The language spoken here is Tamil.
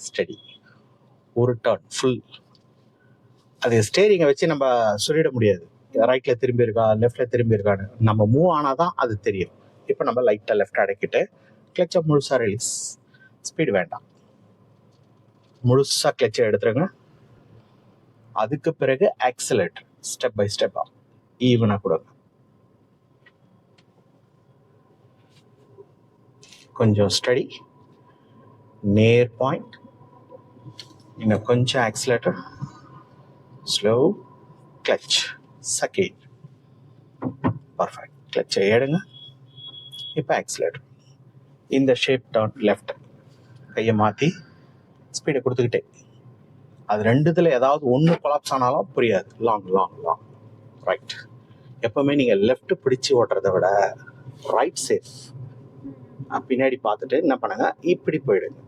ஸ்டடி. ஒரு டர்ன் ஃபுல். அது ஸ்டேரிங்கை வச்சு நம்ம சொல்லிட முடியாது, ரைட்டில் திரும்பி இருக்கா லெஃப்டில் திரும்பி இருக்கான்னு. நம்ம மூவ் ஆனால் தான் அது தெரியும். இப்போ நம்ம லைட்டாக லெஃப்ட் அடக்கிட்டு கிளச்சை முழுசாக ரிலீஸ். ஸ்பீடு வேண்டாம், முழுசாக கிளச்சை எடுத்துருங்க. அதுக்கு பிறகு ஆக்சிலேட்டர் ஸ்டெப் பை ஸ்டெப்பாக ஈவனாக கொடுங்க. கொஞ்சம் ஸ்டடி, நேர் பாயிண்ட், இன்னும் கொஞ்சம் accelerator, slow clutch, second. Perfect. கிளச்சை எடுங்க. இப்போ ஆக்சிலேட்டர். இந்த ஷேப் டர்ன் லெஃப்ட், கையை மாற்றி ஸ்பீடை கொடுத்துக்கிட்டே. அது ரெண்டுத்தில் ஏதாவது ஒன்று கொலாப்ஸ் ஆனாலும் புரியாது. Long long long. ரைட். எப்பவுமே நீங்கள் லெஃப்ட் பிடிச்சி ஓட்டுறதை விட ரைட் சேஃப். பின்னாடி பார்த்துட்டு என்ன பண்ணுங்க, இப்படி போயிடுங்க.